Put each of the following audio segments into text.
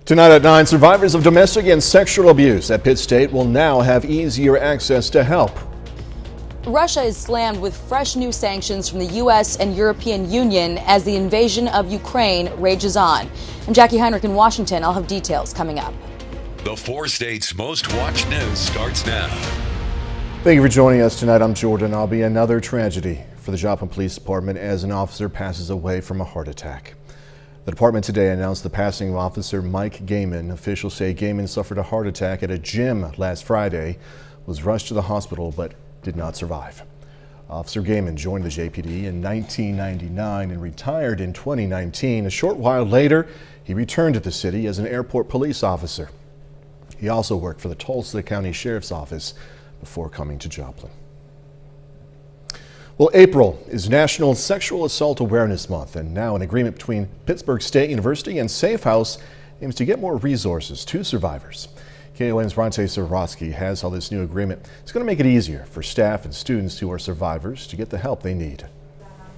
Tonight at 9, survivors of domestic and sexual abuse at Pitt State will now have easier access to help. Russia is slammed with fresh new sanctions from the U.S. and European Union as the invasion of Ukraine rages on. I'm Jackie Heinrich in Washington. I'll have details coming up. The 4 states' most watched news starts now. Thank you for joining us tonight. I'm Jordan. I'll be another tragedy for the Joplin Police Department as an officer passes away from a heart attack. The department today announced the passing of Officer Mike Gaiman. Officials say Gaiman suffered a heart attack at a gym last Friday, was rushed to the hospital, but did not survive. Officer Gaiman joined the JPD in 1999 and retired in 2019. A short while later, he returned to the city as an airport police officer. He also worked for the Tulsa County Sheriff's Office before coming to Joplin. Well, April is National Sexual Assault Awareness Month, and now an agreement between Pittsburgh State University and Safe House aims to get more resources to survivors. KOM's Bronte Sorotsky has how this new agreement is going to make it easier for staff and students who are survivors to get the help they need.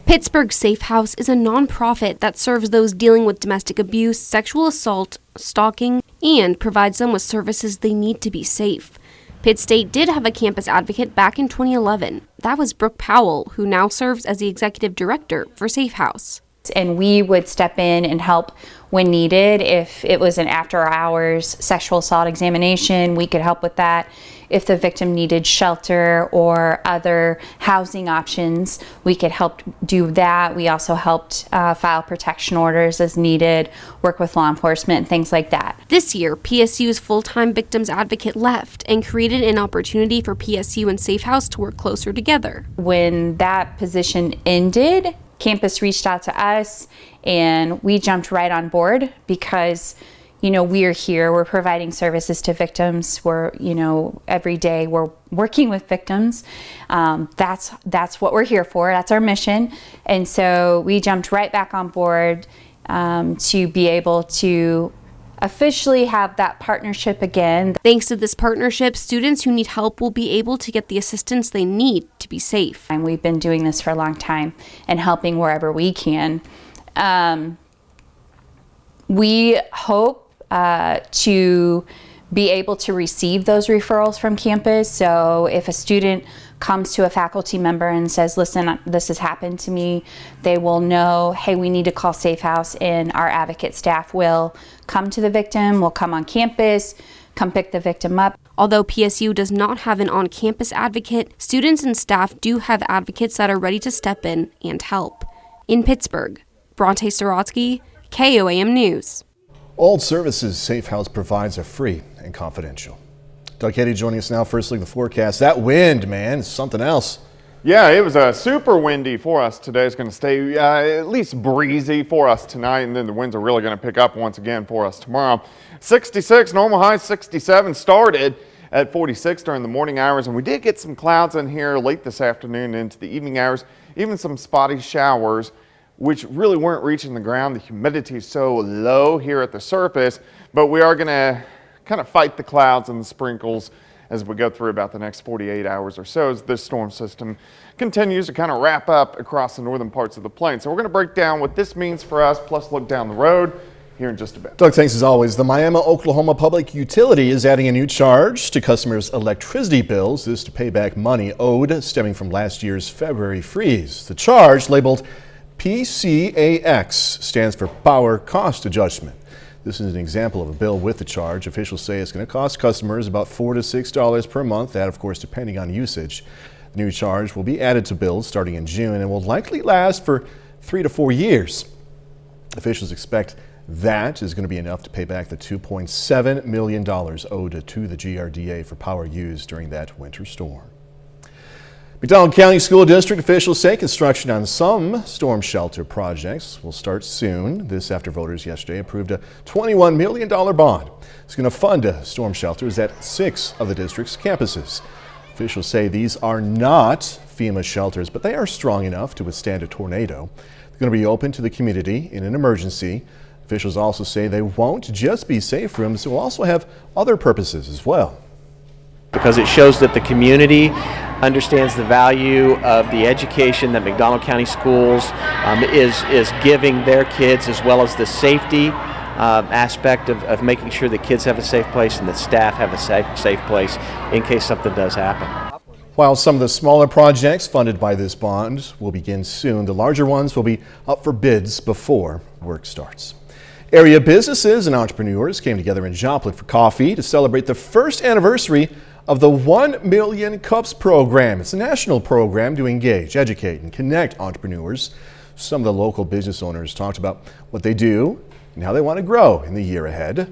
Pittsburgh Safe House is a nonprofit that serves those dealing with domestic abuse, sexual assault, stalking, and provides them with services they need to be safe. Pitt State did have a campus advocate back in 2011. That was Brooke Powell, who now serves as the executive director for Safe House. And we would step in and help when needed. If it was an after-hours sexual assault examination, we could help with that. If the victim needed shelter or other housing options, we could help do that. We also helped file protection orders as needed, work with law enforcement, things like that. This year, PSU's full-time victims advocate left and created an opportunity for PSU and Safe House to work closer together. When that position ended, campus reached out to us and we jumped right on board because, you know, we're here, we're providing services to victims. We're, you know, every day we're working with victims. That's what we're here for. That's our mission. And so we jumped right back on board to be able to officially have that partnership again. Thanks to this partnership, students who need help will be able to get the assistance they need to be safe. And we've been doing this for a long time and helping wherever we can. We hope to be able to receive those referrals from campus. So if a student comes to a faculty member and says, listen, this has happened to me, they will know, hey, we need to call Safe House, and our advocate staff will come to the victim, will come on campus, come pick the victim up. Although PSU does not have an on-campus advocate, students and staff do have advocates that are ready to step in and help. In Pittsburgh, Bronte Sorotsky, KOAM News. All services Safe House provides are free and confidential. Doug Katie joining us now. First look at the forecast. That wind, man, is something else. Yeah, it was super windy for us today. It's going to stay at least breezy for us tonight, and then the winds are really going to pick up once again for us tomorrow. 66, normal high 67, started at 46 during the morning hours, and we did get some clouds in here late this afternoon into the evening hours, even some spotty showers, which really weren't reaching the ground. The humidity is so low here at the surface, but we are going to kind of fight the clouds and the sprinkles as we go through about the next 48 hours or so as this storm system continues to kind of wrap up across the northern parts of the plain. So we're going to break down what this means for us, plus look down the road here in just a bit. Doug, thanks as always. The Miami, Oklahoma Public Utility is adding a new charge to customers' electricity bills. This to pay back money owed stemming from last year's February freeze. The charge, labeled PCAX, stands for Power Cost Adjustment. This is an example of a bill with the charge. Officials say it's going to cost customers about $4 to $6 per month. That, of course, depending on usage. The new charge will be added to bills starting in June and will likely last for 3 to 4 years. Officials expect that is going to be enough to pay back the $2.7 million owed to the GRDA for power used during that winter storm. McDonald County School District officials say construction on some storm shelter projects will start soon. This after voters yesterday approved a $21 million bond. It's going to fund storm shelters at 6 of the district's campuses. Officials say these are not FEMA shelters, but they are strong enough to withstand a tornado. They're going to be open to the community in an emergency. Officials also say they won't just be safe rooms, they will also have other purposes as well. Because it shows that the community understands the value of the education that McDonald County Schools is giving their kids, as well as the safety aspect of making sure that kids have a safe place and the staff have a safe place in case something does happen. While some of the smaller projects funded by this bond will begin soon, the larger ones will be up for bids before work starts. Area businesses and entrepreneurs came together in Joplin for coffee to celebrate the first anniversary of the 1 Million Cups program. It's a national program to engage, educate, and connect entrepreneurs. Some of the local business owners talked about what they do and how they want to grow in the year ahead.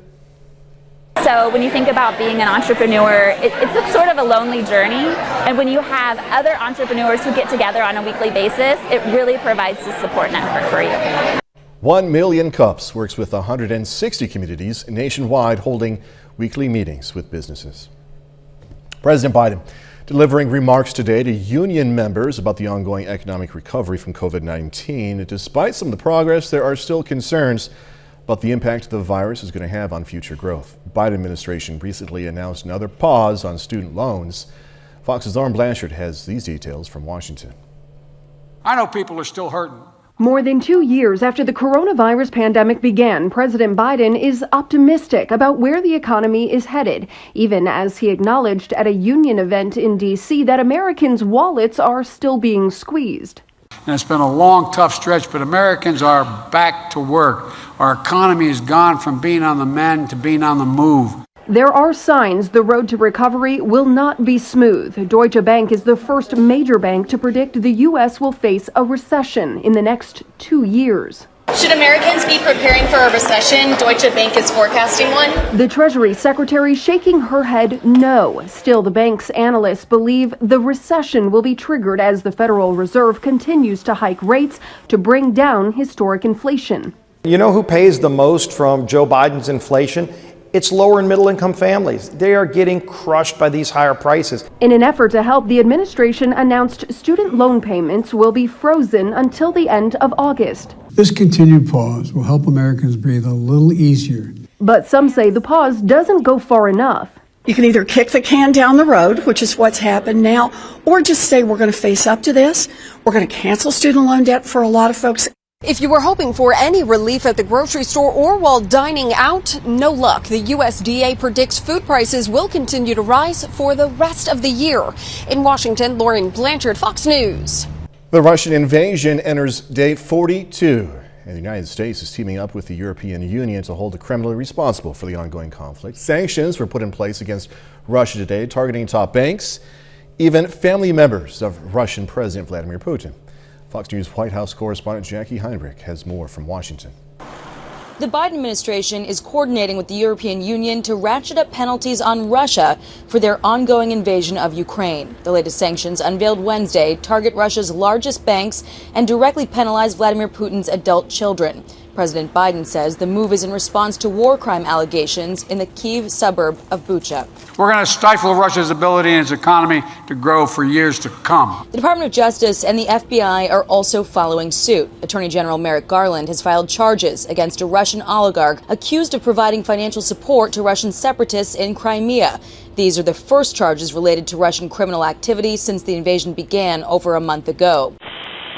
So when you think about being an entrepreneur, it's sort of a lonely journey. And when you have other entrepreneurs who get together on a weekly basis, it really provides a support network for you. 1 Million Cups works with 160 communities nationwide, holding weekly meetings with businesses. President Biden delivering remarks today to union members about the ongoing economic recovery from COVID-19. Despite some of the progress, there are still concerns about the impact the virus is going to have on future growth. The Biden administration recently announced another pause on student loans. Fox's Lauren Blanchard has these details from Washington. I know people are still hurting. More than 2 years after the coronavirus pandemic began, President Biden is optimistic about where the economy is headed, even as he acknowledged at a union event in D.C. that Americans' wallets are still being squeezed. And it's been a long, tough stretch, but Americans are back to work. Our economy has gone from being on the mend to being on the move. There are signs the road to recovery will not be smooth. Deutsche Bank is the first major bank to predict the U.S. will face a recession in the next 2 years. Should Americans be preparing for a recession? Deutsche Bank is forecasting one. The Treasury Secretary shaking her head no. Still, the bank's analysts believe the recession will be triggered as the Federal Reserve continues to hike rates to bring down historic inflation. You know who pays the most from Joe Biden's inflation? It's lower and middle income families. They are getting crushed by these higher prices. In an effort to help, the administration announced student loan payments will be frozen until the end of August. This continued pause will help Americans breathe a little easier. But some say the pause doesn't go far enough. You can either kick the can down the road, which is what's happened now, or just say we're going to face up to this. We're going to cancel student loan debt for a lot of folks. If you were hoping for any relief at the grocery store or while dining out, no luck. The USDA predicts food prices will continue to rise for the rest of the year. In Washington, Lauren Blanchard, Fox News. The Russian invasion enters day 42, and the United States is teaming up with the European Union to hold the Kremlin responsible for the ongoing conflict. Sanctions were put in place against Russia today, targeting top banks, even family members of Russian President Vladimir Putin. Fox News White House correspondent Jackie Heinrich has more from Washington. The Biden administration is coordinating with the European Union to ratchet up penalties on Russia for their ongoing invasion of Ukraine. The latest sanctions, unveiled Wednesday, target Russia's largest banks and directly penalize Vladimir Putin's adult children. President Biden says the move is in response to war crime allegations in the Kyiv suburb of Bucha. We're going to stifle Russia's ability and its economy to grow for years to come. The Department of Justice and the FBI are also following suit. Attorney General Merrick Garland has filed charges against a Russian oligarch accused of providing financial support to Russian separatists in Crimea. These are the first charges related to Russian criminal activity since the invasion began over a month ago.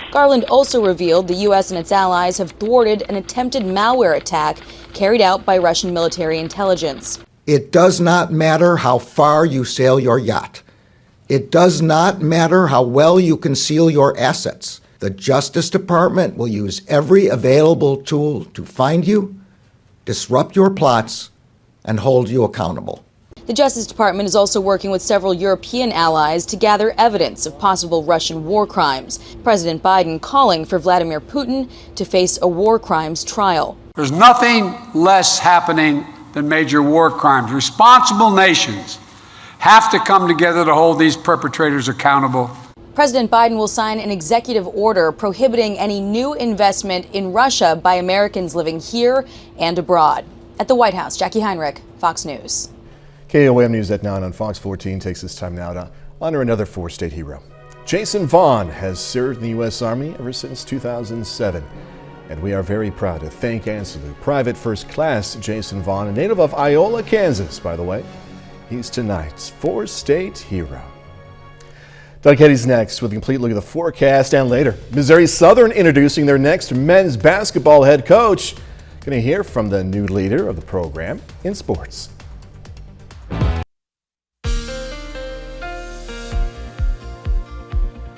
Garland also revealed the U.S. and its allies have thwarted an attempted malware attack carried out by Russian military intelligence. It does not matter how far you sail your yacht. It does not matter how well you conceal your assets. The Justice Department will use every available tool to find you, disrupt your plots, and hold you accountable. The Justice Department is also working with several European allies to gather evidence of possible Russian war crimes. President Biden calling for Vladimir Putin to face a war crimes trial. There's nothing less happening than major war crimes. Responsible nations have to come together to hold these perpetrators accountable. President Biden will sign an executive order prohibiting any new investment in Russia by Americans living here and abroad. At the White House, Jackie Heinrich, Fox News. KOM News at 9 on Fox 14 takes this time now to honor another four-state hero. Jason Vaughn has served in the U.S. Army ever since 2007. And we are very proud to thank and salute Private First Class Jason Vaughn, a native of Iola, Kansas, by the way. He's tonight's four-state hero. Doug Heddy's next with a complete look at the forecast, and later, Missouri Southern introducing their next men's basketball head coach. Going to hear from the new leader of the program in sports.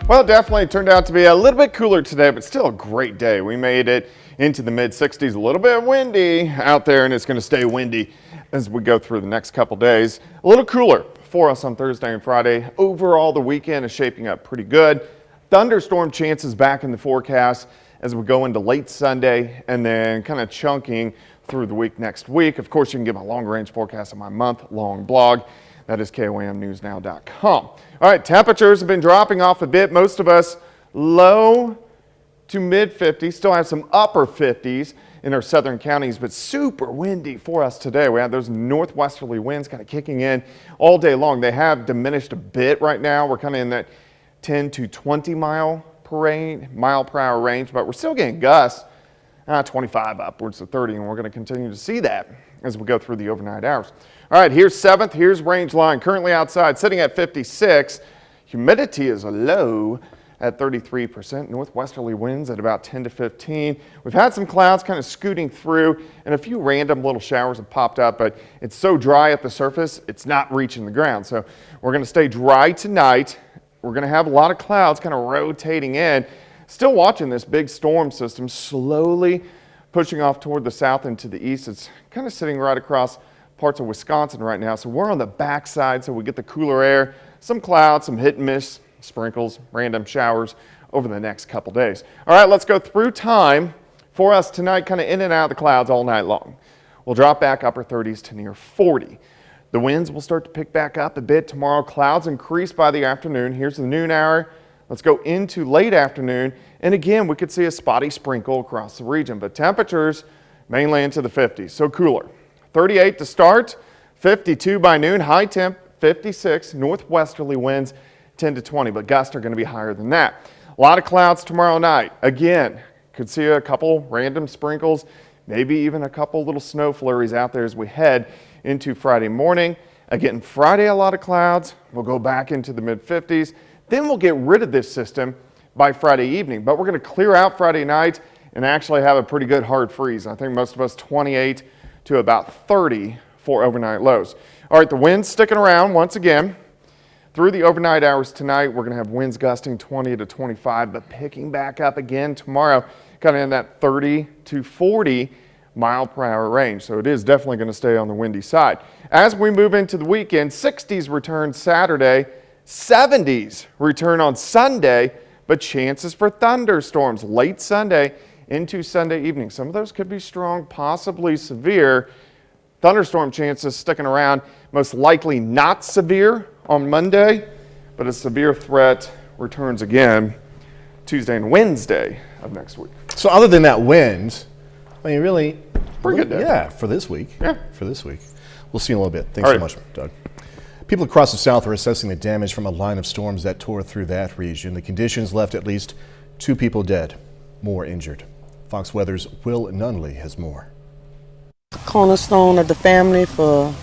Well, it definitely turned out to be a little bit cooler today, but still a great day. We made it into the mid-60s, a little bit windy out there, and it's going to stay windy as we go through the next couple days. A little cooler for us on Thursday and Friday. Overall, the weekend is shaping up pretty good. Thunderstorm chances back in the forecast as we go into late Sunday and then kind of chunking through the week next week. Of course, you can get my long-range forecast on my month-long blog. That is KOAMnewsnow.com. All right, temperatures have been dropping off a bit. Most of us low to mid 50s, still have some upper 50s in our southern counties, but super windy for us today. We had those northwesterly winds kind of kicking in all day long. They have diminished a bit right now. We're kind of in that 10 to 20 mile per hour range, but we're still getting gusts 25 upwards to 30, and we're going to continue to see that as we go through the overnight hours. All right, here's 7th. Here's range line. Currently outside, sitting at 56. Humidity is low at 33%. Northwesterly winds at about 10 to 15. We've had some clouds kind of scooting through, and a few random little showers have popped up, but it's so dry at the surface, it's not reaching the ground. So we're going to stay dry tonight. We're going to have a lot of clouds kind of rotating in. Still watching this big storm system slowly pushing off toward the south and to the east. It's kind of sitting right across parts of Wisconsin right now. So we're on the backside, so we get the cooler air, some clouds, some hit and miss, sprinkles, random showers over the next couple days. All right, let's go through time for us tonight, kind of in and out of the clouds all night long. We'll drop back upper 30s to near 40. The winds will start to pick back up a bit tomorrow. Clouds increase by the afternoon. Here's the noon hour. Let's go into late afternoon. And again, we could see a spotty sprinkle across the region, but temperatures mainly into the 50s, so cooler. 38 to start, 52 by noon, high temp 56, northwesterly winds 10 to 20, but gusts are going to be higher than that. A lot of clouds tomorrow night. Again, could see a couple random sprinkles, maybe even a couple little snow flurries out there as we head into Friday morning. Again, Friday, a lot of clouds. We'll go back into the mid 50s. Then we'll get rid of this system by Friday evening, but we're going to clear out Friday night and actually have a pretty good hard freeze. I think most of us 28 to about 30 for overnight lows. All right, the winds sticking around once again. Through the overnight hours tonight, we're going to have winds gusting 20 to 25, but picking back up again tomorrow, kind of in that 30 to 40 mile per hour range. So it is definitely going to stay on the windy side. As we move into the weekend, 60s return Saturday, 70s return on Sunday, but chances for thunderstorms late Sunday into Sunday evening. Some of those could be strong, possibly severe. Thunderstorm chances sticking around, most likely not severe on Monday, but a severe threat returns again Tuesday and Wednesday of next week. So other than that wind, I mean, really, pretty good day. Yeah, for this week. Yeah. For this week. We'll see you in a little bit. Thanks so much, Doug. People across the South are assessing the damage from a line of storms that tore through that region. The conditions left at least 2 people dead, more injured. Fox Weather's Will Nunley has more. Cornerstone of the family for,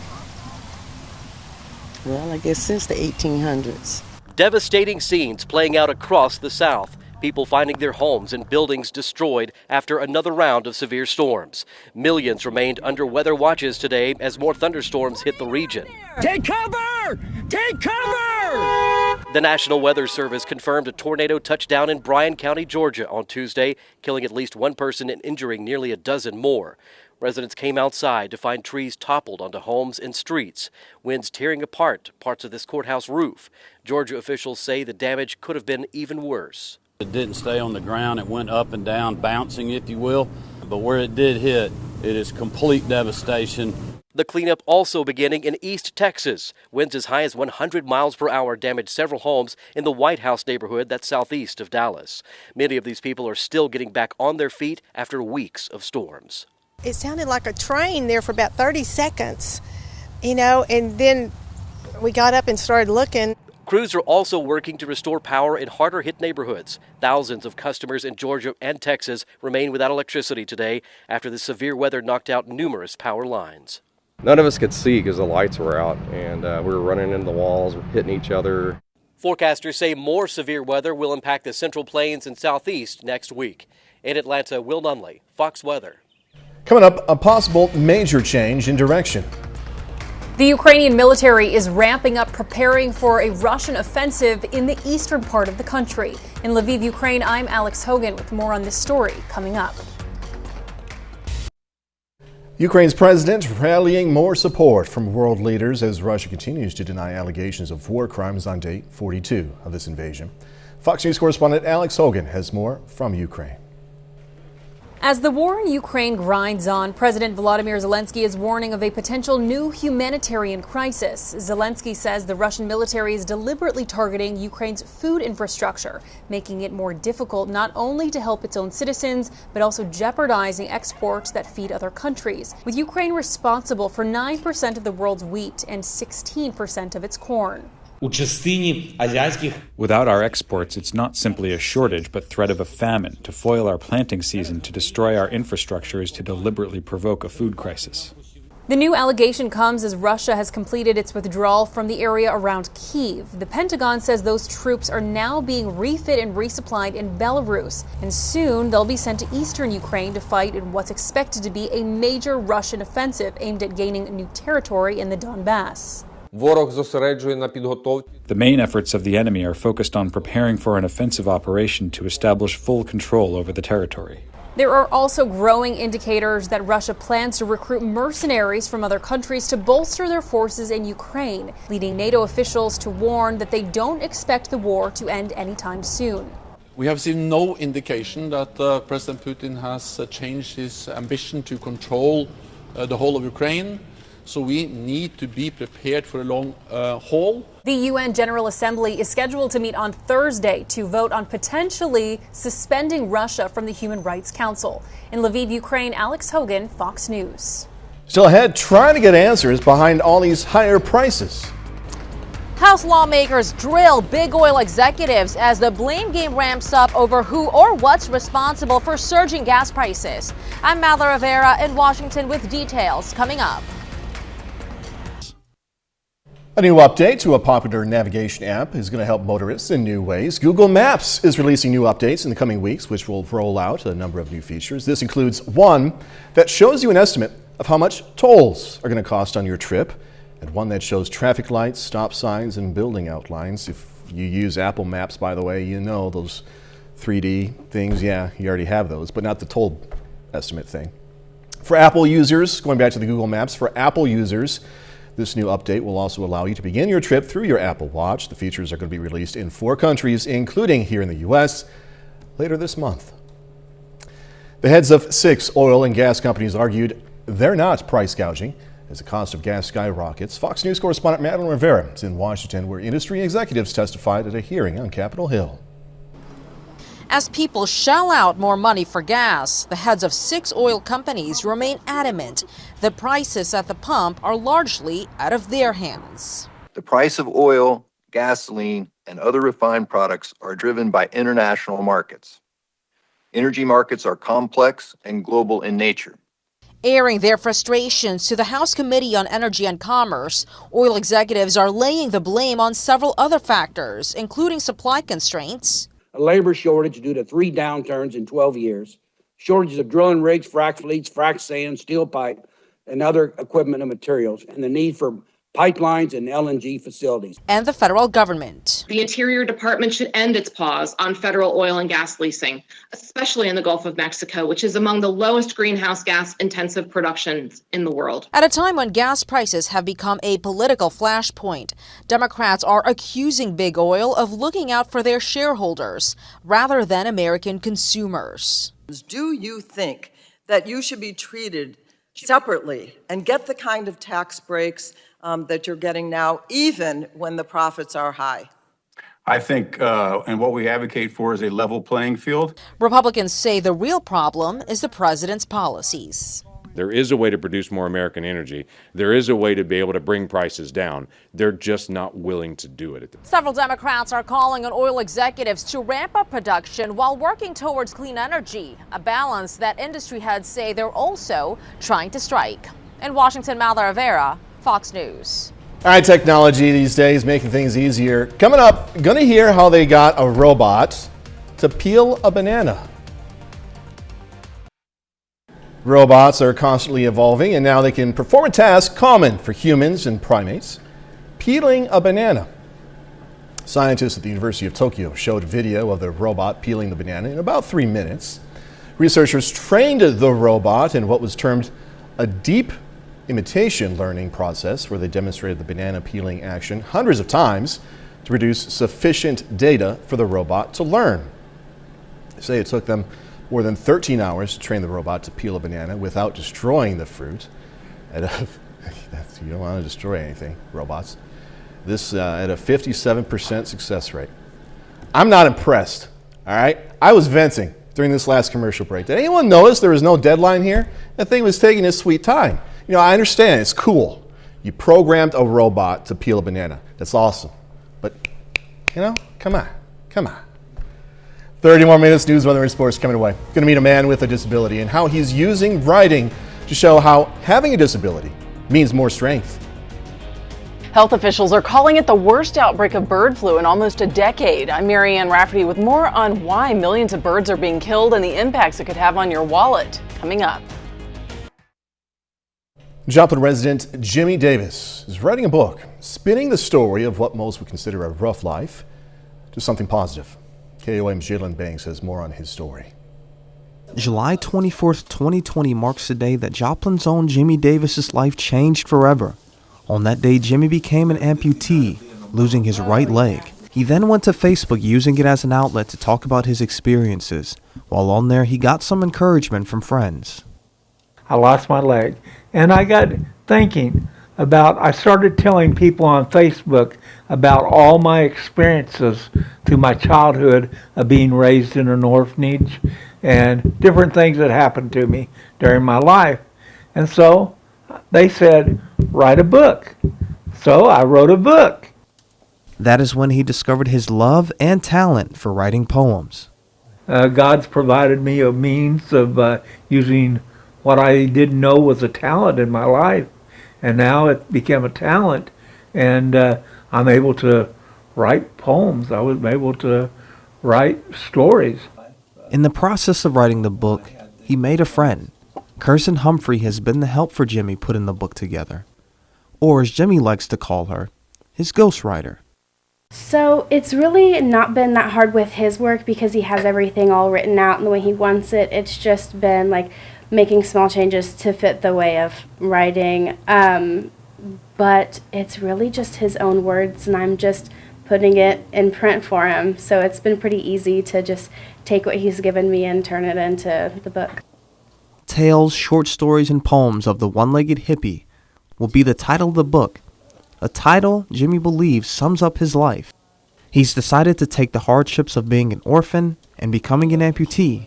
well, I guess since the 1800s. Devastating scenes playing out across the South. People finding their homes and buildings destroyed after another round of severe storms. Millions remained under weather watches today as more thunderstorms hit the region. Take cover! Take cover! The National Weather Service confirmed a tornado touchdown in Bryan County, Georgia on Tuesday, killing at least 1 person and injuring nearly a dozen more. Residents came outside to find trees toppled onto homes and streets, winds tearing apart parts of this courthouse roof. Georgia officials say the damage could have been even worse. It didn't stay on the ground. It went up and down, bouncing, if you will. But where it did hit, it is complete devastation. The cleanup also beginning in East Texas. Winds as high as 100 miles per hour damaged several homes in the White House neighborhood that's southeast of Dallas. Many of these people are still getting back on their feet after weeks of storms. It sounded like a train there for about 30 seconds, and then we got up and started looking. Crews are also working to restore power in harder-hit neighborhoods. Thousands of customers in Georgia and Texas remain without electricity today after the severe weather knocked out numerous power lines. None of us could see because the lights were out, and we were running into the walls, hitting each other. Forecasters say more severe weather will impact the Central Plains and Southeast next week. In Atlanta, Will Nunley, Fox Weather. Coming up, a possible major change in direction. The Ukrainian military is ramping up, preparing for a Russian offensive in the eastern part of the country. In Lviv, Ukraine, I'm Alex Hogan with more on this story coming up. Ukraine's president rallying more support from world leaders as Russia continues to deny allegations of war crimes on day 42 of this invasion. Fox News correspondent Alex Hogan has more from Ukraine. As the war in Ukraine grinds on, President Volodymyr Zelensky is warning of a potential new humanitarian crisis. Zelensky says the Russian military is deliberately targeting Ukraine's food infrastructure, making it more difficult not only to help its own citizens, but also jeopardizing exports that feed other countries, with Ukraine responsible for 9% of the world's wheat and 16% of its corn. Without our exports, it's not simply a shortage, but threat of a famine. To foil our planting season, to destroy our infrastructure is to deliberately provoke a food crisis. The new allegation comes as Russia has completed its withdrawal from the area around Kyiv. The Pentagon says those troops are now being refit and resupplied in Belarus, and soon they'll be sent to eastern Ukraine to fight in what's expected to be a major Russian offensive aimed at gaining new territory in the Donbass. The main efforts of the enemy are focused on preparing for an offensive operation to establish full control over the territory. There are also growing indicators that Russia plans to recruit mercenaries from other countries to bolster their forces in Ukraine, leading NATO officials to warn that they don't expect the war to end anytime soon. We have seen no indication that President Putin has changed his ambition to control the whole of Ukraine. So we need to be prepared for a long haul. The UN General Assembly is scheduled to meet on Thursday to vote on potentially suspending Russia from the Human Rights Council. In Lviv, Ukraine, Alex Hogan, Fox News. Still ahead, trying to get answers behind all these higher prices. House lawmakers drill big oil executives as the blame game ramps up over who or what's responsible for surging gas prices. I'm Mallory Rivera in Washington with details coming up. A new update to a popular navigation app is going to help motorists in new ways. Google Maps is releasing new updates in the coming weeks, which will roll out a number of new features. This includes one that shows you an estimate of how much tolls are going to cost on your trip, and one that shows traffic lights, stop signs, and building outlines. If you use Apple Maps, by the way, you know those 3D things. Yeah, you already have those, but not the toll estimate thing. For Apple users, going back to the Google Maps, for Apple users, this new update will also allow you to begin your trip through your Apple Watch. The features are going to be released in 4 countries, including here in the U.S., later this month. The heads of 6 oil and gas companies argued they're not price gouging as the cost of gas skyrockets. Fox News correspondent Madeline Rivera is in Washington, where industry executives testified at a hearing on Capitol Hill. As people shell out more money for gas, the heads of 6 oil companies remain adamant that prices at the pump are largely out of their hands. The price of oil, gasoline, and other refined products are driven by international markets. Energy markets are complex and global in nature. Airing their frustrations to the House Committee on Energy and Commerce, oil executives are laying the blame on several other factors, including supply constraints, a labor shortage due to 3 downturns in 12 years, shortages of drilling rigs, frac fleets, frac sand, steel pipe, and other equipment and materials, and the need for pipelines and LNG facilities. And the federal government. The Interior Department should end its pause on federal oil and gas leasing, especially in the Gulf of Mexico, which is among the lowest greenhouse gas intensive productions in the world. At a time when gas prices have become a political flashpoint, Democrats are accusing big oil of looking out for their shareholders rather than American consumers. Do you think that you should be treated separately and get the kind of tax breaks that you're getting now, even when the profits are high? I think, and what we advocate for is a level playing field. Republicans say the real problem is the president's policies. There is a way to produce more American energy. There is a way to be able to bring prices down. They're just not willing to do it. Several Democrats are calling on oil executives to ramp up production while working towards clean energy, a balance that industry heads say they're also trying to strike. In Washington, Mallory Rivera, Fox News. All right, technology these days making things easier. Coming up, gonna hear how they got a robot to peel a banana. Robots are constantly evolving, and now they can perform a task common for humans and primates, peeling a banana. Scientists at the University of Tokyo showed a video of the robot peeling the banana in about 3 minutes. Researchers trained the robot in what was termed a deep imitation learning process, where they demonstrated the banana peeling action hundreds of times to produce sufficient data for the robot to learn. They say it took them more than 13 hours to train the robot to peel a banana without destroying the fruit. You don't want to destroy anything, robots. This at a 57% success rate. I'm not impressed, all right? I was venting during this last commercial break. Did anyone notice there was no deadline here? That thing was taking its sweet time. You know, I understand, it's cool. You programmed a robot to peel a banana. That's awesome. But, you know, come on. 30 more minutes, news, weather, and sports coming away. Going to meet a man with a disability and how he's using writing to show how having a disability means more strength. Health officials are calling it the worst outbreak of bird flu in almost a decade. I'm Marianne Rafferty with more on why millions of birds are being killed and the impacts it could have on your wallet. Coming up. Joplin resident Jimmy Davis is writing a book, spinning the story of what most would consider a rough life to something positive. KOM's Jalen Banks has more on his story. July 24th, 2020 marks the day that Joplin's own Jimmy Davis's life changed forever. On that day, Jimmy became an amputee, losing his right leg. He then went to Facebook, using it as an outlet to talk about his experiences. While on there, he got some encouragement from friends. I lost my leg, and I got thinking I started telling people on Facebook about all my experiences through my childhood of being raised in an orphanage and different things that happened to me during my life. And so they said, write a book. So I wrote a book. That is when he discovered his love and talent for writing poems. God's provided me a means of using what I didn't know was a talent in my life. And now it became a talent, and I'm able to write poems. I was able to write stories. In the process of writing the book, he made a friend. Kirsten Humphrey has been the help for Jimmy putting the book together. Or as Jimmy likes to call her, his ghostwriter. So it's really not been that hard with his work because he has everything all written out and the way he wants it. It's just been like making small changes to fit the way of writing. But it's really just his own words, and I'm just putting it in print for him. So it's been pretty easy to just take what he's given me and turn it into the book. Tales, short stories, and poems of the one-legged hippie will be the title of the book, a title Jimmy believes sums up his life. He's decided to take the hardships of being an orphan and becoming an amputee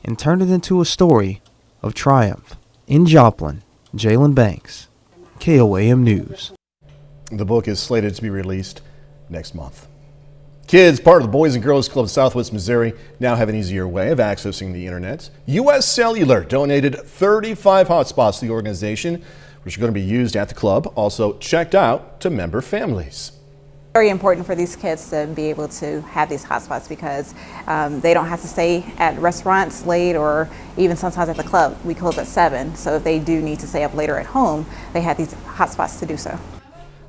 and turn it into a story of triumph. In Joplin, Jalen Banks, KOAM News. The book is slated to be released next month. Kids, part of the Boys and Girls Club of Southwest Missouri, now have an easier way of accessing the internet. U.S. Cellular donated 35 hotspots to the organization, which are going to be used at the club, also checked out to member families. Very important for these kids to be able to have these hotspots because they don't have to stay at restaurants late or even sometimes at the club. We close at 7, so if they do need to stay up later at home, they have these hotspots to do so.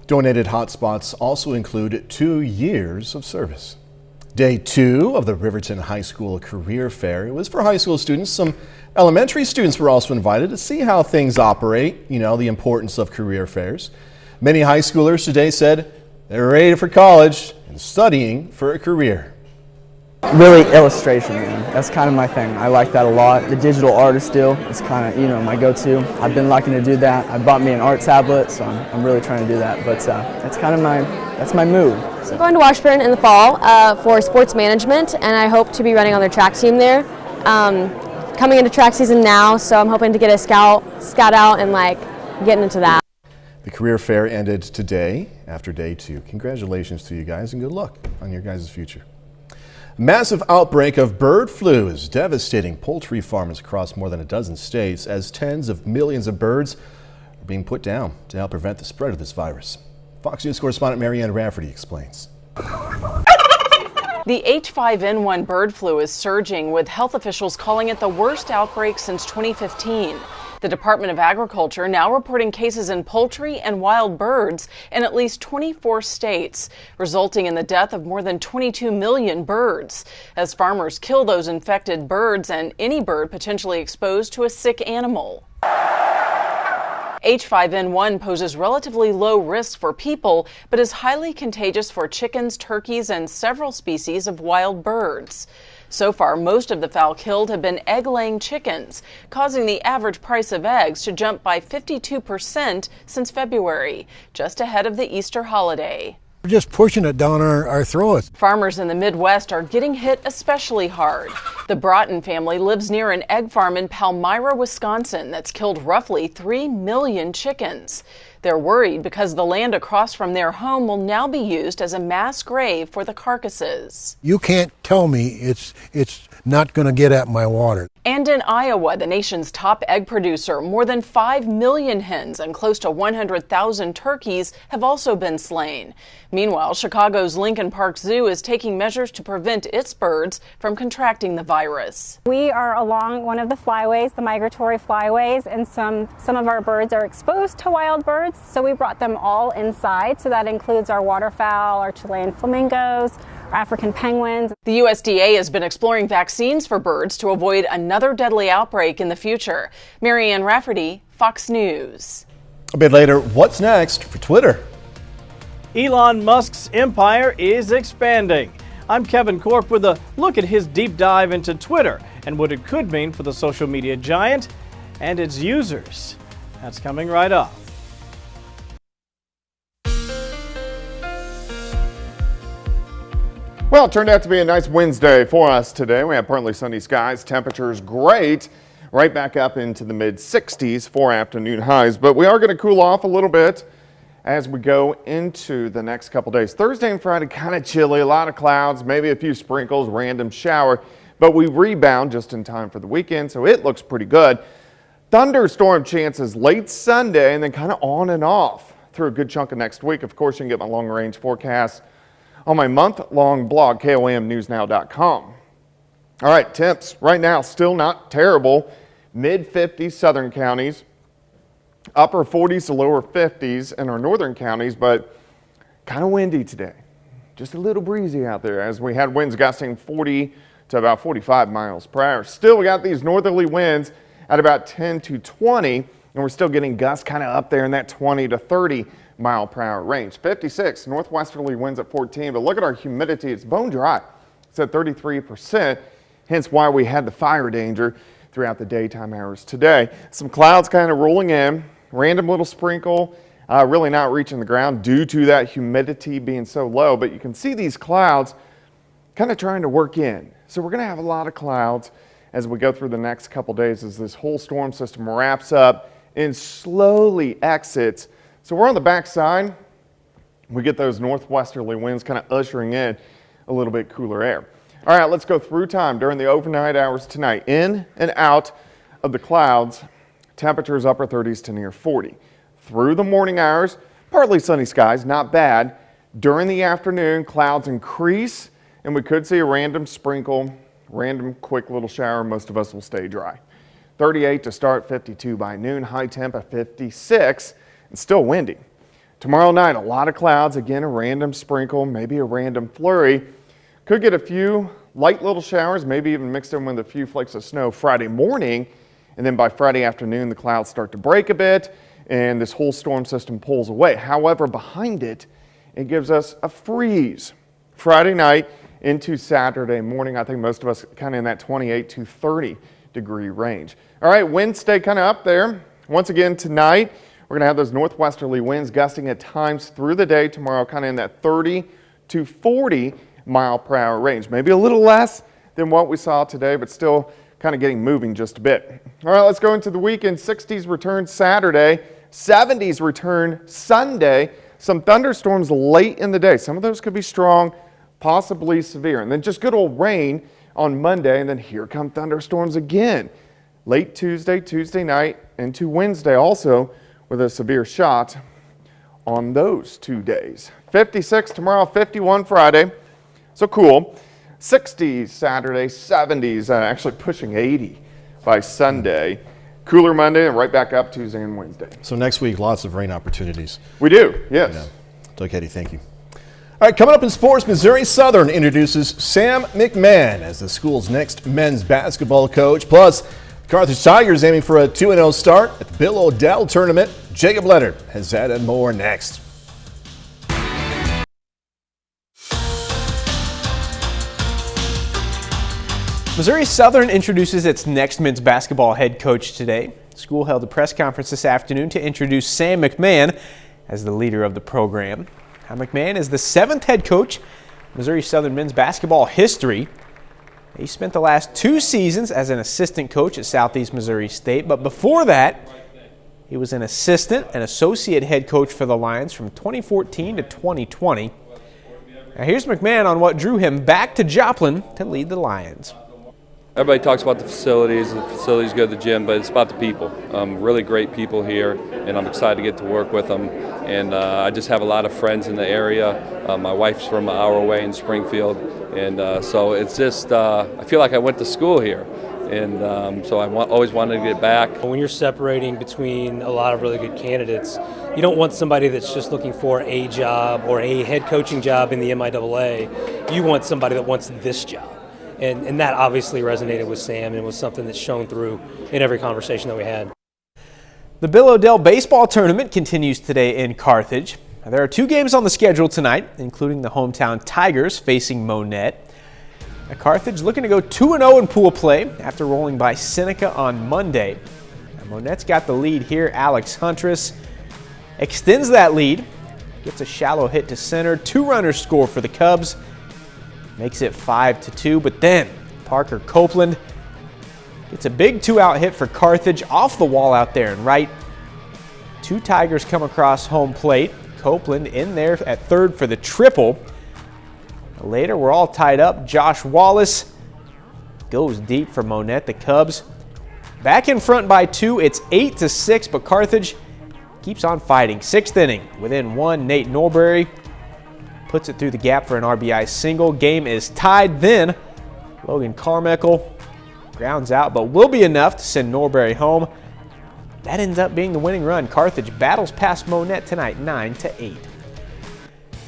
Donated hotspots also include 2 years of service. Day 2 of the Riverton High School Career Fair. It was for high school students. Some elementary students were also invited to see how things operate, you know, the importance of career fairs. Many high schoolers today said they're ready for college and studying for a career. Really illustration, man. That's kind of my thing. I like that a lot. The digital artist deal is kind of, my go-to. I've been liking to do that. I bought me an art tablet, so I'm really trying to do that. But that's kind of my move. So I'm going to Washburn in the fall for sports management, and I hope to be running on their track team there. Coming into track season now, so I'm hoping to get a scout out and getting into that. The career fair ended today after day 2. Congratulations to you guys and good luck on your guys' future. Massive outbreak of bird flu is devastating poultry farms across more than a dozen states as tens of millions of birds are being put down to help prevent the spread of this virus. Fox News correspondent Marianne Rafferty explains. The H5N1 bird flu is surging, with health officials calling it the worst outbreak since 2015. The Department of Agriculture now reporting cases in poultry and wild birds in at least 24 states, resulting in the death of more than 22 million birds, as farmers kill those infected birds and any bird potentially exposed to a sick animal. H5N1 poses relatively low risk for people, but is highly contagious for chickens, turkeys, and several species of wild birds. So far, most of the fowl killed have been egg-laying chickens, causing the average price of eggs to jump by 52% since February, just ahead of the Easter holiday. We're just pushing it down our throats. Farmers in the Midwest are getting hit especially hard. The Broughton family lives near an egg farm in Palmyra, Wisconsin that's killed roughly 3 million chickens. They're worried because the land across from their home will now be used as a mass grave for the carcasses. You can't tell me it's not going to get at my water. And in Iowa, the nation's top egg producer, more than 5 million hens and close to 100,000 turkeys have also been slain. Meanwhile, Chicago's Lincoln Park Zoo is taking measures to prevent its birds from contracting the virus. We are along one of the flyways, the migratory flyways, and some of our birds are exposed to wild birds, so we brought them all inside. So that includes our waterfowl, our Chilean flamingos, our African penguins. The USDA has been exploring vaccines for birds to avoid another deadly outbreak in the future. Marianne Rafferty, Fox News. A bit later, what's next for Twitter? Elon Musk's empire is expanding. I'm Kevin Corp with a look at his deep dive into Twitter and what it could mean for the social media giant and its users. That's coming right up. Well, it turned out to be a nice Wednesday for us today. We had partly sunny skies, temperatures great, right back up into the mid-60s for afternoon highs. But we are going to cool off a little bit as we go into the next couple days. Thursday and Friday, kind of chilly, a lot of clouds, maybe a few sprinkles, random shower. But we rebound just in time for the weekend, so it looks pretty good. Thunderstorm chances late Sunday and then kind of on and off through a good chunk of next week. Of course, you can get my long-range forecast on my month-long blog, KOAMNewsNow.com. All right, temps right now still not terrible. Mid-50s southern counties, upper 40s to lower 50s in our northern counties, but kind of windy today. Just a little breezy out there as we had winds gusting 40 to about 45 miles per hour. Still, we got these northerly winds at about 10 to 20, and we're still getting gusts kind of up there in that 20 to 30 mile per hour range. 56 northwesterly winds at 14, but look at our humidity. It's bone dry. It's at 33%, hence why we had the fire danger throughout the daytime hours today. Some clouds kind of rolling in, random little sprinkle, really not reaching the ground due to that humidity being so low, but you can see these clouds kind of trying to work in. So we're going to have a lot of clouds as we go through the next couple days as this whole storm system wraps up and slowly exits. So we're on the backside. We get those northwesterly winds kind of ushering in a little bit cooler air. All right, let's go through time during the overnight hours tonight. In and out of the clouds, temperatures upper 30s to near 40. Through the morning hours, partly sunny skies, not bad. During the afternoon, clouds increase, and we could see a random sprinkle, random quick little shower. Most of us will stay dry. 38 to start, 52 by noon, high temp at 56. It's still windy. Tomorrow night, a lot of clouds. Again, a random sprinkle, maybe a random flurry. Could get a few light little showers, maybe even mixed in with a few flakes of snow Friday morning. And then by Friday afternoon, the clouds start to break a bit and this whole storm system pulls away. However, behind it, it gives us a freeze. Friday night into Saturday morning, I think most of us kind of in that 28 to 30 degree range. All right, winds stay kind of up there. Once again, tonight, we're going to have those northwesterly winds gusting at times through the day tomorrow, kind of in that 30 to 40 mile per hour range. Maybe a little less than what we saw today, but still kind of getting moving just a bit. All right, let's go into the weekend. 60s return Saturday, 70s return Sunday. Some thunderstorms late in the day. Some of those could be strong, possibly severe. And then just good old rain on Monday, and then here come thunderstorms again. Late Tuesday, Tuesday night, into Wednesday also, with a severe shot on those 2 days. 56 tomorrow, 51 Friday. So cool. 60s Saturday, 70s, actually pushing 80 by Sunday. Cooler Monday and right back up Tuesday and Wednesday. So next week, lots of rain opportunities. We do, yes. Yeah. Doug Eddy, thank you. All right, coming up in sports, Missouri Southern introduces Sam McMahon as the school's next men's basketball coach. Plus, Carthage Tigers aiming for a 2-0 start at the Bill O'Dell tournament. Jacob Leonard has that and more next. Missouri Southern introduces its next men's basketball head coach today. The school held a press conference this afternoon to introduce Sam McMahon as the leader of the program. Now, McMahon is the 7th head coach in Missouri Southern men's basketball history. He spent the last 2 seasons as an assistant coach at Southeast Missouri State, but before that, he was an assistant and associate head coach for the Lions from 2014 to 2020. Now, here's McMahon on what drew him back to Joplin to lead the Lions. Everybody talks about the facilities good, the gym, but it's about the people. Really great people here, and I'm excited to get to work with them. And I just have a lot of friends in the area. My wife's from an hour away in Springfield, and so it's just, I feel like I went to school here. And so I always wanted to get back. When you're separating between a lot of really good candidates, you don't want somebody that's just looking for a job or a head coaching job in the MIAA. You want somebody that wants this job. And that obviously resonated with Sam and was something that's shown through in every conversation that we had. The Bill O'Dell baseball tournament continues today in Carthage. There are 2 games on the schedule tonight, including the hometown Tigers facing Monette. Carthage looking to go 2-0 in pool play after rolling by Seneca on Monday. Monette's got the lead here. Alex Huntress extends that lead, gets a shallow hit to center. 2 runners score for the Cubs. Makes it 5-2, but then Parker Copeland gets a big 2-out hit for Carthage off the wall out there and right. 2 Tigers come across home plate. Copeland in there at third for the triple. Later, we're all tied up. Josh Wallace goes deep for Monette. The Cubs back in front by 2. It's 8-6, but Carthage keeps on fighting. 6th inning, within 1, Nate Norbury puts it through the gap for an RBI single. Game is tied. Then Logan Carmichael grounds out, but will be enough to send Norbury home. That ends up being the winning run. Carthage battles past Monette tonight, 9-8.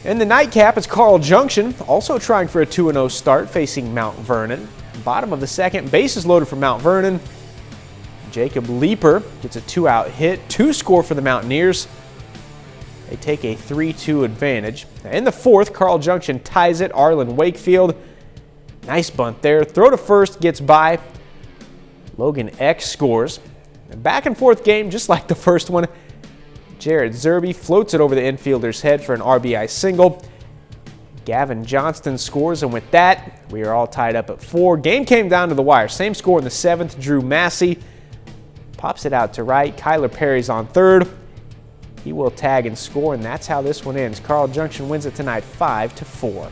In the nightcap, it's Carl Junction, also trying for a 2-0 start, facing Mount Vernon. Bottom of the 2nd, bases loaded for Mount Vernon. Jacob Leeper gets a 2-out hit. 2 score for the Mountaineers. They take a 3-2 advantage. In the 4th, Carl Junction ties it. Arlen Wakefield, nice bunt there. Throw to first, gets by. Logan X scores. A back and forth game, just like the first one. Jared Zerby floats it over the infielder's head for an RBI single. Gavin Johnston scores, and with that, we are all tied up at 4. Game came down to the wire. Same score in the 7th. Drew Massey pops it out to right. Kyler Perry's on third. He will tag and score, and that's how this one ends. Carl Junction wins it tonight 5-4.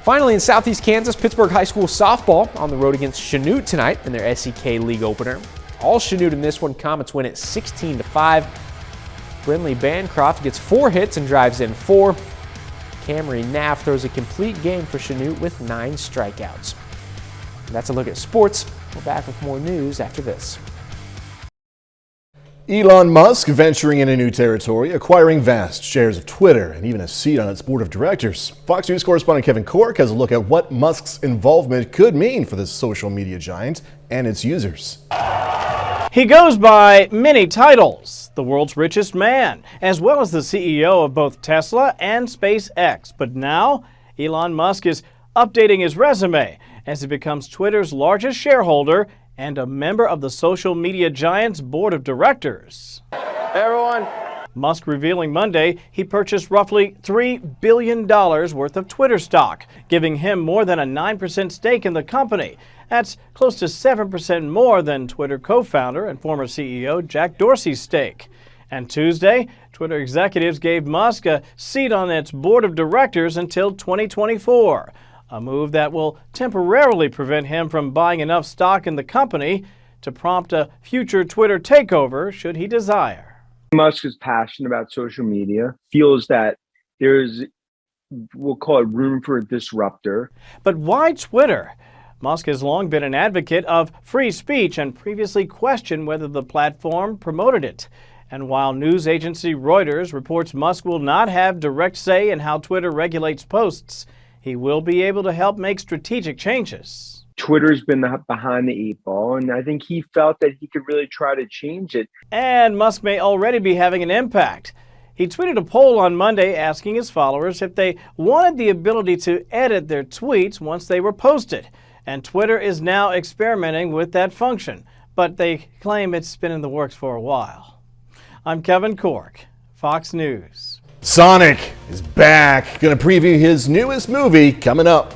Finally, in Southeast Kansas, Pittsburgh High School softball on the road against Chanute tonight in their SEK League opener. All Chanute in this one. Comets win it 16-5. Brinley Bancroft gets 4 hits and drives in 4. Camry Naff throws a complete game for Chanute with 9 strikeouts. And that's a look at sports. We're back with more news after this. Elon Musk venturing into new territory, acquiring vast shares of Twitter and even a seat on its board of directors. Fox News correspondent Kevin Cork has a look at what Musk's involvement could mean for this social media giant and its users. He goes by many titles, the world's richest man, as well as the CEO of both Tesla and SpaceX. But now, Elon Musk is updating his resume as he becomes Twitter's largest shareholder and a member of the social media giant's board of directors. Hey everyone. Musk revealing Monday he purchased roughly $3 billion worth of Twitter stock, giving him more than a 9% stake in the company. That's close to 7% more than Twitter co-founder and former CEO Jack Dorsey's stake. And Tuesday, Twitter executives gave Musk a seat on its board of directors until 2024. A move that will temporarily prevent him from buying enough stock in the company to prompt a future Twitter takeover should he desire. Musk is passionate about social media, feels that there's we'll call it room for a disruptor. But why Twitter? Musk has long been an advocate of free speech and previously questioned whether the platform promoted it. And while news agency Reuters reports Musk will not have direct say in how Twitter regulates posts, he will be able to help make strategic changes. Twitter's been behind the 8 ball, and I think he felt that he could really try to change it. And Musk may already be having an impact. He tweeted a poll on Monday asking his followers if they wanted the ability to edit their tweets once they were posted. And Twitter is now experimenting with that function, but they claim it's been in the works for a while. I'm Kevin Cork, Fox News. Sonic is back. Gonna preview his newest movie coming up.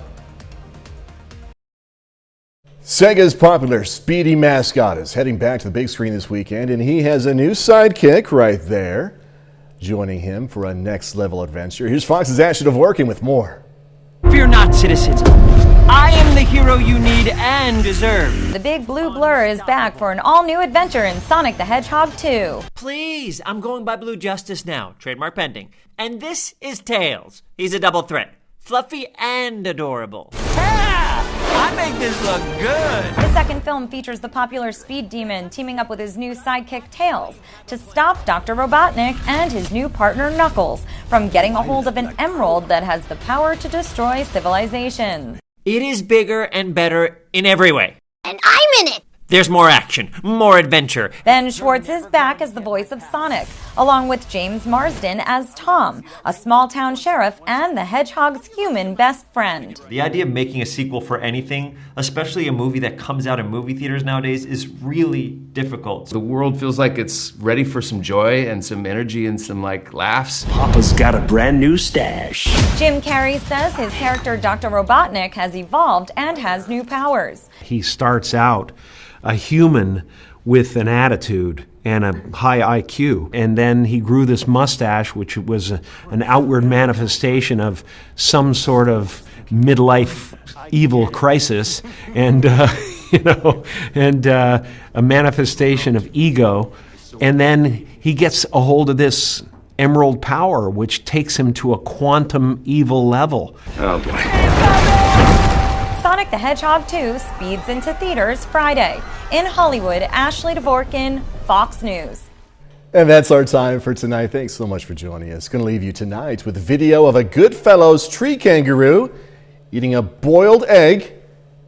Sega's popular Speedy mascot is heading back to the big screen this weekend, and he has a new sidekick right there, joining him for a next-level adventure. Here's Fox's Ashley Dvorkin with more. Fear not, citizens. I am the hero you need and deserve. The Big Blue Blur is back for an all-new adventure in Sonic the Hedgehog 2. Please, I'm going by Blue Justice now, trademark pending. And this is Tails. He's a double threat, fluffy and adorable. I make this look good. The second film features the popular Speed Demon teaming up with his new sidekick Tails to stop Dr. Robotnik and his new partner Knuckles from getting a hold of an emerald that has the power to destroy civilizations. It is bigger and better in every way. And I'm in it! There's more action, more adventure. Ben Schwartz is back as the voice of Sonic, along with James Marsden as Tom, a small-town sheriff and the Hedgehog's human best friend. The idea of making a sequel for anything, especially a movie that comes out in movie theaters nowadays, is really difficult. The world feels like it's ready for some joy and some energy and some laughs. Papa's got a brand new stash. Jim Carrey says his character Dr. Robotnik has evolved and has new powers. He starts out a human with an attitude and a high IQ. And then he grew this mustache, which was an outward manifestation of some sort of midlife evil crisis, and a manifestation of ego. And then he gets a hold of this emerald power, which takes him to a quantum evil level. Oh boy. Sonic the Hedgehog 2 speeds into theaters Friday. In Hollywood, Ashley Dvorkin, Fox News. And that's our time for tonight. Thanks so much for joining us. Going to leave you tonight with a video of a Goodfellows tree kangaroo eating a boiled egg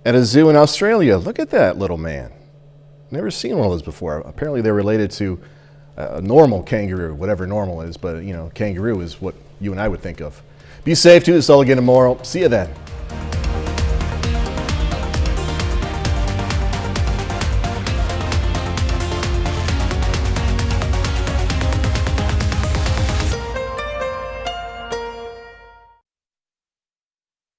at a zoo in Australia. Look at that little man. Never seen one of those before. Apparently they're related to a normal kangaroo, whatever normal is, but kangaroo is what you and I would think of. Be safe too. This all again tomorrow. See you then.